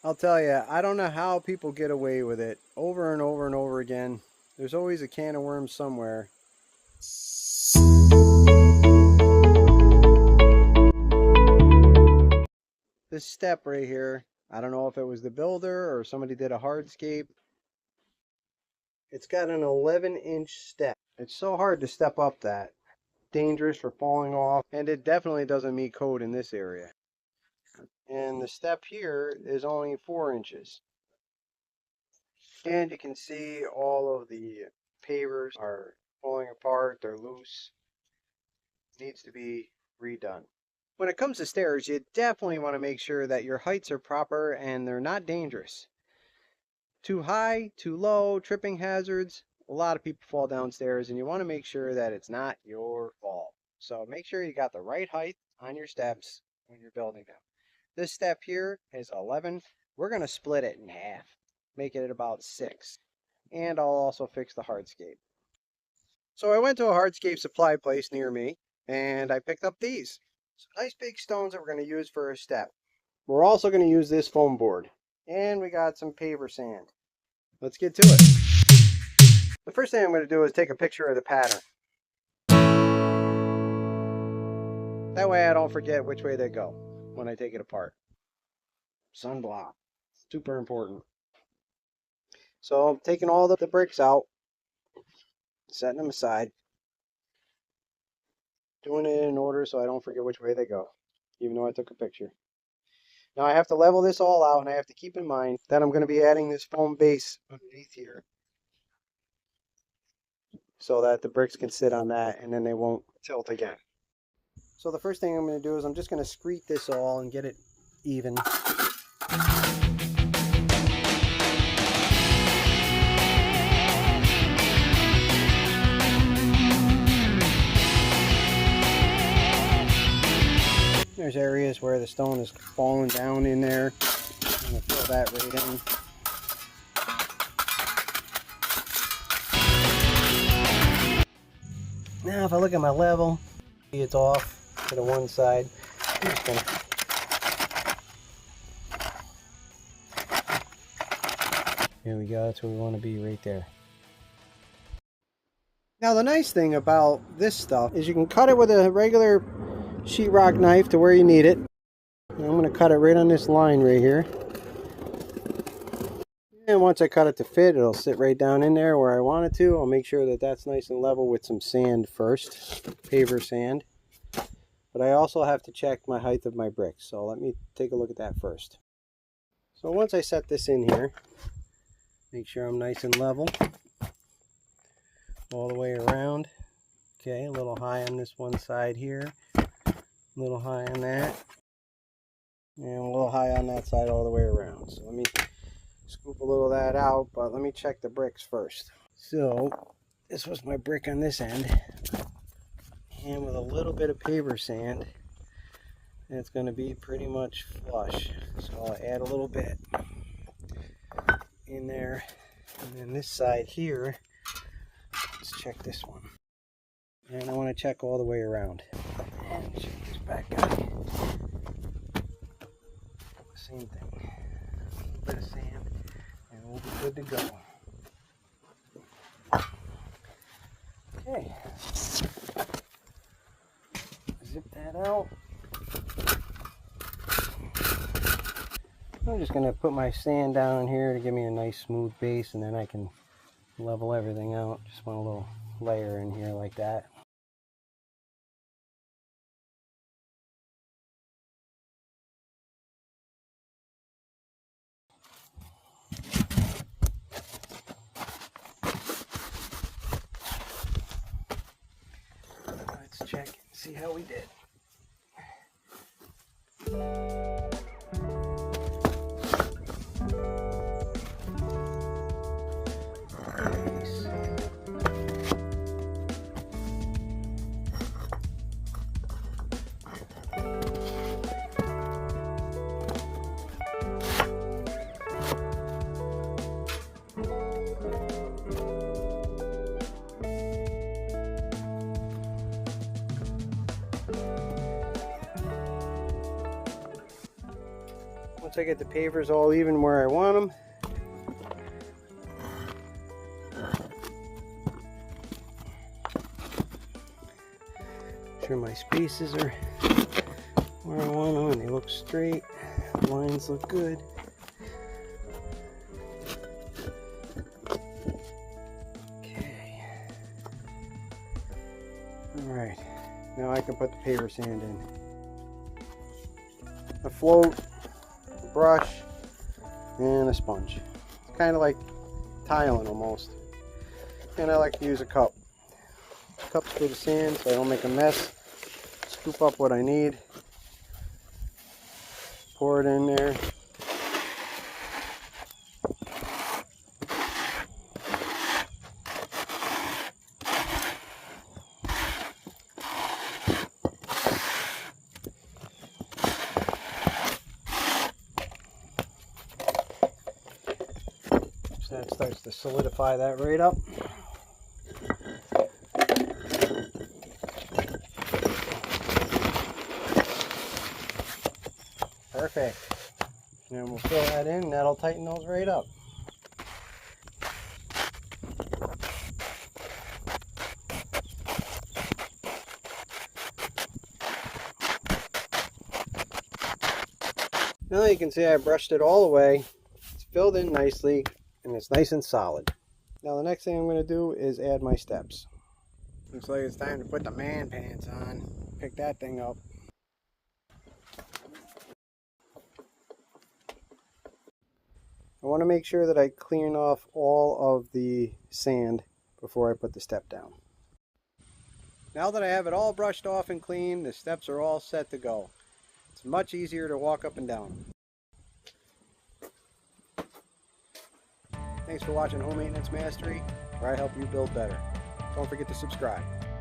I'll tell you, I don't know how people get away with it over and over and over again. There's always a can of worms somewhere. This step right here, I don't know if it was the builder or somebody did a hardscape. It's got an 11-inch step. It's so hard to step up that. Dangerous for falling off, and it definitely doesn't meet code in this area. And the step here is only 4 inches. And you can see all of the pavers are falling apart, they're loose. Needs to be redone. When it comes to stairs, you definitely want to make sure that your heights are proper and they're not dangerous. Too high, too low, tripping hazards. A lot of people fall downstairs, and you want to make sure that it's not your fault. So make sure you got the right height on your steps when you're building them. This step here is 11. We're going to split it in half, make it at about 6. And I'll also fix the hardscape. So I went to a hardscape supply place near me, and I picked up these. Some nice big stones that we're going to use for a step. We're also going to use this foam board. And we got some paver sand. Let's get to it. The first thing I'm going to do is take a picture of the pattern. That way I don't forget which way they go when I take it apart. Sunblock. Super important. So I'm taking all the bricks out, setting them aside. Doing it in order so I don't forget which way they go, even though I took a picture. Now I have to level this all out, and I have to keep in mind that I'm going to be adding this foam base underneath here so that the bricks can sit on that and then they won't tilt again. So the first thing I'm going to do is I'm just going to screed this all and get it even. There's areas where the stone is falling down in there. I'm going to fill that right in. Now if I look at my level, see it's off to the one side. I'm just going to there we go, that's where we want to be right there. Now the nice thing about this stuff is you can cut it with a regular sheetrock knife to where you need it. And I'm going to cut it right on this line right here. And once I cut it to fit, it'll sit right down in there where I want it to. I'll make sure that that's nice and level with some sand first, paver sand. But I also have to check my height of my bricks, so let me take a look at that first. So once I set this in here, make sure I'm nice and level all the way around. Okay, a little high on this one side here, a little high on that, and a little high on that side all the way around. So let me scoop a little of that out, but let me check the bricks first. So this was my brick on this end, and with a little bit of paver sand, it's going to be pretty much flush. So I'll add a little bit in there, and then this side here, let's check this one. And I want to check all the way around. And check this back guy. Same thing. A little bit of sand, and we'll be good to go. Okay. Zip that out. I'm just going to put my sand down here to give me a nice smooth base, and then I can level everything out. Just want a little layer in here like that. Let's check and see how we did. I get the pavers all even where I want them. Make sure my spaces are where I want them and they look straight. The lines look good. Okay. Alright, now I can put the paver sand in. A float, a brush, and a sponge. It's kind of like tiling almost. And I like to use a cup. Cups for the sand so I don't make a mess. Scoop up what I need. Pour it in there. So that starts to solidify that right up. Perfect. And we'll fill that in and that'll tighten those right up. Now you can see I brushed it all away. It's filled in nicely and it's nice and solid. Now the next thing I'm going to do is add my steps. Looks like it's time to put the man pants on. Pick that thing up. I want to make sure that I clean off all of the sand before I put the step down. Now that I have it all brushed off and clean, the steps are all set to go. It's much easier to walk up and down. Thanks for watching Home Maintenance Mastery, where I help you build better. Don't forget to subscribe.